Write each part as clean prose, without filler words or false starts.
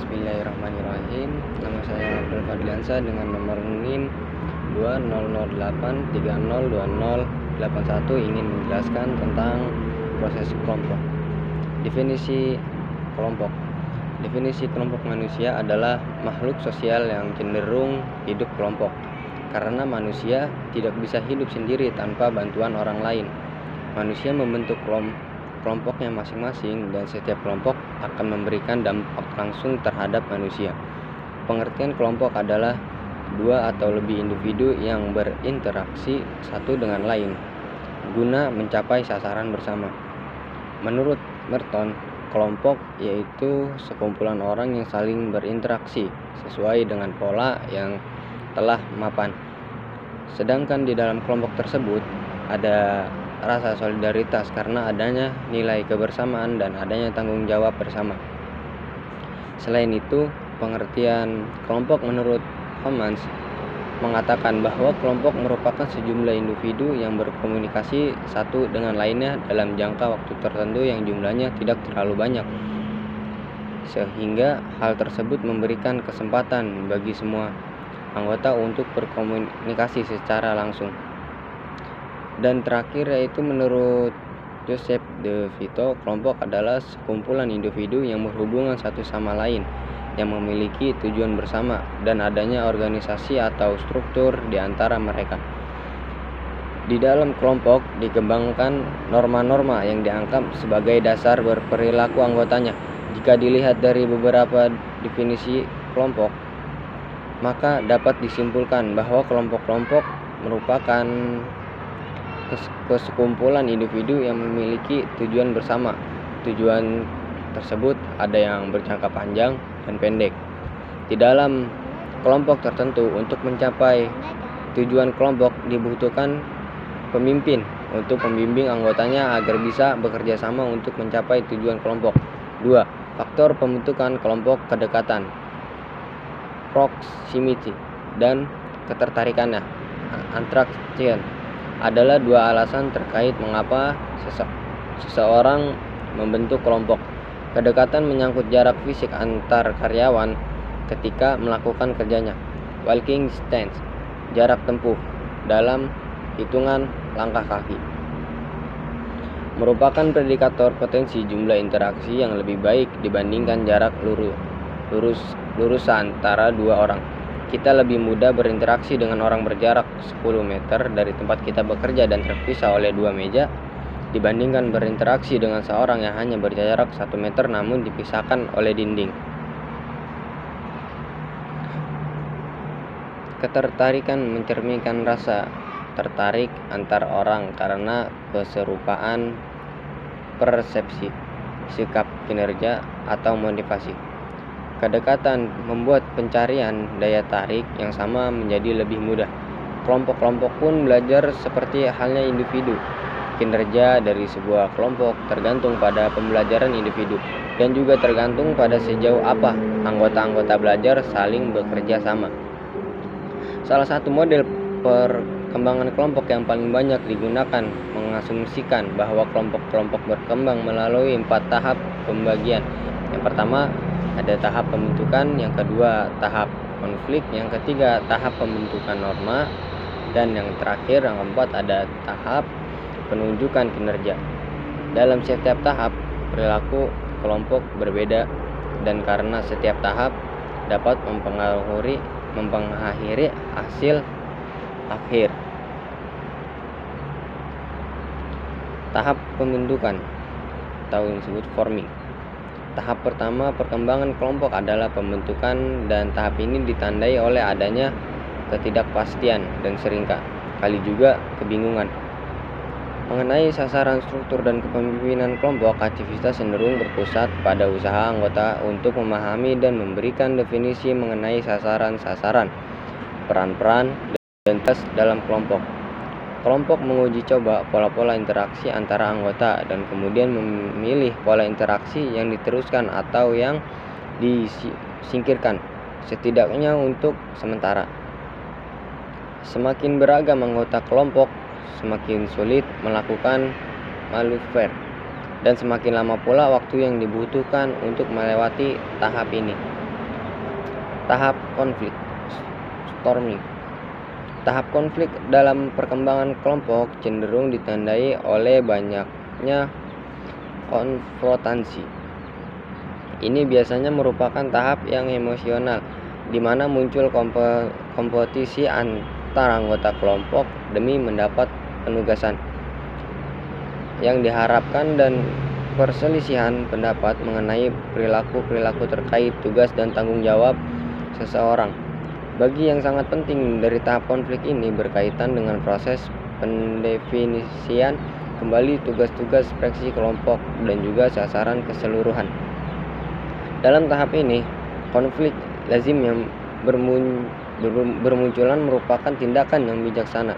Bismillahirrahmanirrahim. Nama saya Abdul Fadliansa dengan nomor NIM 2008302081 ingin menjelaskan tentang proses kelompok. Definisi kelompok. Definisi kelompok manusia adalah makhluk sosial yang cenderung hidup kelompok. Karena manusia tidak bisa hidup sendiri tanpa bantuan orang lain. Manusia membentuk kelompoknya masing-masing dan setiap kelompok akan memberikan dampak langsung terhadap manusia. Pengertian kelompok adalah dua atau lebih individu yang berinteraksi satu dengan lain guna mencapai sasaran bersama. Menurut Merton, kelompok yaitu sekumpulan orang yang saling berinteraksi sesuai dengan pola yang telah mapan. Sedangkan di dalam kelompok tersebut ada rasa solidaritas karena adanya nilai kebersamaan dan adanya tanggung jawab bersama. Selain itu, pengertian kelompok menurut Homans mengatakan bahwa kelompok merupakan sejumlah individu yang berkomunikasi satu dengan lainnya dalam jangka waktu tertentu yang jumlahnya tidak terlalu banyak, sehingga hal tersebut memberikan kesempatan bagi semua anggota untuk berkomunikasi secara langsung. Dan terakhir yaitu menurut Joseph De Vito, kelompok adalah sekumpulan individu yang berhubungan satu sama lain yang memiliki tujuan bersama dan adanya organisasi atau struktur di antara mereka. Di dalam kelompok dikembangkan norma-norma yang dianggap sebagai dasar berperilaku anggotanya. Jika dilihat dari beberapa definisi kelompok, maka dapat disimpulkan bahwa kelompok-kelompok merupakan kesekumpulan individu yang memiliki tujuan bersama. Tujuan tersebut ada yang berjangka panjang dan pendek. Di dalam kelompok tertentu, untuk mencapai tujuan kelompok dibutuhkan pemimpin untuk membimbing anggotanya agar bisa bekerja sama untuk mencapai tujuan kelompok. 2. Faktor pembentukan kelompok: kedekatan, proximity, dan ketertarikannya, attraction, adalah dua alasan terkait mengapa seseorang membentuk kelompok. Kedekatan menyangkut jarak fisik antar karyawan ketika melakukan kerjanya. Walking distance, jarak tempuh dalam hitungan langkah kaki, merupakan predikator potensi jumlah interaksi yang lebih baik dibandingkan jarak lurus antara dua orang. Kita lebih mudah berinteraksi dengan orang berjarak 10 meter dari tempat kita bekerja dan terpisah oleh 2 meja dibandingkan berinteraksi dengan seorang yang hanya berjarak 1 meter namun dipisahkan oleh dinding. Ketertarikan mencerminkan rasa tertarik antar orang karena keserupaan persepsi, sikap, kinerja, atau motivasi. Kedekatan membuat pencarian daya tarik yang sama menjadi lebih mudah. Kelompok-kelompok pun belajar seperti halnya individu. Kinerja dari sebuah kelompok tergantung pada pembelajaran individu dan juga tergantung pada sejauh apa anggota-anggota belajar saling bekerja sama. Salah satu model perkembangan kelompok yang paling banyak digunakan mengasumsikan bahwa kelompok-kelompok berkembang melalui 4 tahap pembagian. Yang pertama ada tahap pembentukan, yang kedua tahap konflik, yang ketiga tahap pembentukan norma, dan yang terakhir yang keempat ada tahap penunjukan kinerja. Dalam setiap tahap perilaku kelompok berbeda dan karena setiap tahap dapat mempengaruhi hasil akhir. Tahap pembentukan atau yang disebut forming. Tahap pertama perkembangan kelompok adalah pembentukan, dan tahap ini ditandai oleh adanya ketidakpastian dan seringkali juga kebingungan mengenai sasaran, struktur, dan kepemimpinan kelompok. Aktivitas cenderung berpusat pada usaha anggota untuk memahami dan memberikan definisi mengenai sasaran-sasaran, peran-peran, dan tes dalam kelompok. Kelompok menguji coba pola-pola interaksi antara anggota dan kemudian memilih pola interaksi yang diteruskan atau yang disingkirkan, setidaknya untuk sementara. Semakin beragam anggota kelompok, semakin sulit melakukan manuver, dan semakin lama pula waktu yang dibutuhkan untuk melewati tahap ini. Tahap konflik storming. Tahap konflik dalam perkembangan kelompok cenderung ditandai oleh banyaknya konfrontasi. Ini biasanya merupakan tahap yang emosional, di mana muncul kompetisi antar anggota kelompok demi mendapat penugasan yang diharapkan dan perselisihan pendapat mengenai perilaku-perilaku terkait tugas dan tanggung jawab seseorang. Bagi yang sangat penting dari tahap konflik ini berkaitan dengan proses pendefinisian kembali tugas-tugas fraksi kelompok dan juga sasaran keseluruhan. Dalam tahap ini, konflik lazim yang bermunculan merupakan tindakan yang bijaksana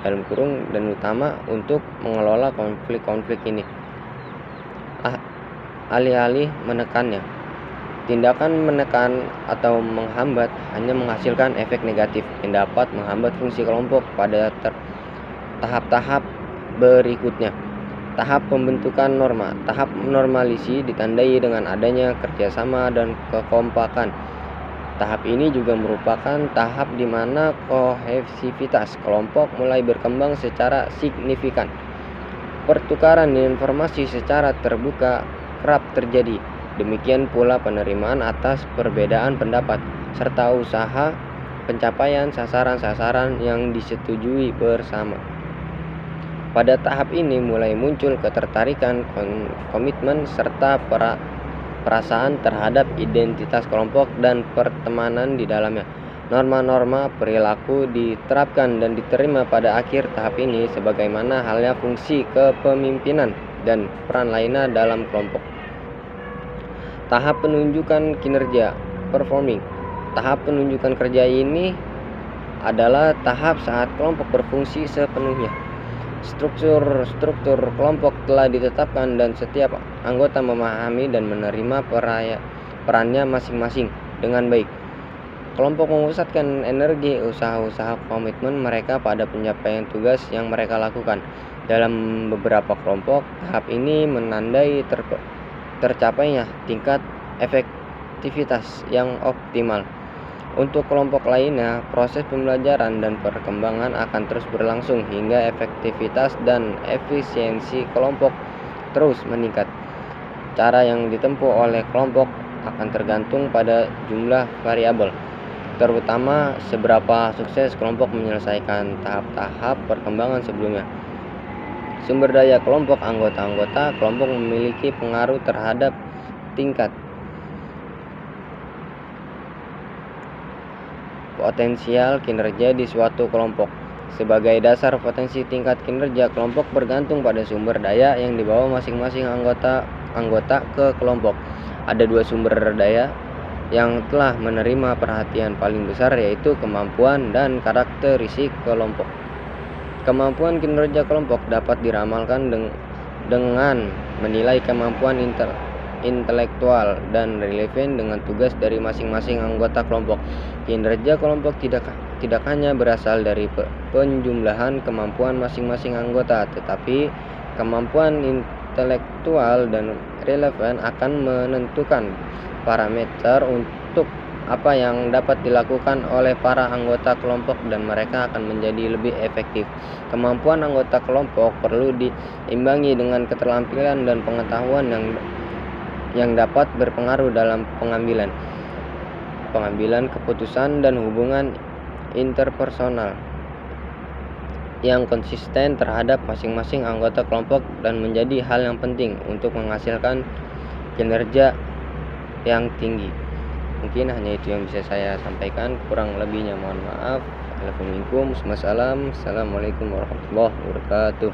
dalam kurung dan utama untuk mengelola konflik-konflik ini. Alih-alih menekannya, tindakan menekan atau menghambat hanya menghasilkan efek negatif yang dapat menghambat fungsi kelompok pada tahap-tahap berikutnya. Tahap pembentukan norma. Tahap normalisi ditandai dengan adanya kerjasama dan kekompakan. Tahap ini juga merupakan tahap di mana kohesivitas kelompok mulai berkembang secara signifikan. Pertukaran informasi secara terbuka kerap terjadi. Demikian pula penerimaan atas perbedaan pendapat, serta usaha pencapaian sasaran-sasaran yang disetujui bersama. Pada tahap ini mulai muncul ketertarikan, komitmen, serta perasaan terhadap identitas kelompok dan pertemanan di dalamnya. Norma-norma perilaku diterapkan dan diterima pada akhir tahap ini sebagaimana halnya fungsi kepemimpinan dan peran lainnya dalam kelompok. Tahap penunjukan kinerja, performing. Tahap penunjukan kerja ini adalah tahap saat kelompok berfungsi sepenuhnya. Struktur kelompok telah ditetapkan dan setiap anggota memahami dan menerima perannya masing-masing dengan baik. Kelompok memusatkan energi, usaha-usaha, komitmen mereka pada pencapaian tugas yang mereka lakukan. Dalam beberapa kelompok, tahap ini menandai tercapainya tingkat efektivitas yang optimal. Untuk kelompok lainnya, proses pembelajaran dan perkembangan akan terus berlangsung hingga efektivitas dan efisiensi kelompok terus meningkat. Cara yang ditempuh oleh kelompok akan tergantung pada jumlah variabel, terutama seberapa sukses kelompok menyelesaikan tahap-tahap perkembangan sebelumnya. Sumber daya kelompok. Anggota-anggota kelompok memiliki pengaruh terhadap tingkat potensial kinerja di suatu kelompok. Sebagai dasar potensi tingkat kinerja kelompok bergantung pada sumber daya yang dibawa masing-masing anggota ke kelompok. Ada dua sumber daya yang telah menerima perhatian paling besar, yaitu kemampuan dan karakteristik kelompok. Kemampuan kinerja kelompok dapat diramalkan dengan menilai kemampuan intelektual dan relevan dengan tugas dari masing-masing anggota kelompok. Kinerja kelompok tidak hanya berasal dari penjumlahan kemampuan masing-masing anggota, tetapi kemampuan intelektual dan relevan akan menentukan parameter untuk apa yang dapat dilakukan oleh para anggota kelompok dan mereka akan menjadi lebih efektif. Kemampuan anggota kelompok perlu diimbangi dengan keterampilan dan pengetahuan yang dapat berpengaruh dalam pengambilan keputusan dan hubungan interpersonal yang konsisten terhadap masing-masing anggota kelompok dan menjadi hal yang penting untuk menghasilkan kinerja yang tinggi. Mungkin hanya itu yang bisa saya sampaikan, kurang lebihnya mohon maaf. Assalamualaikum warahmatullahi wabarakatuh.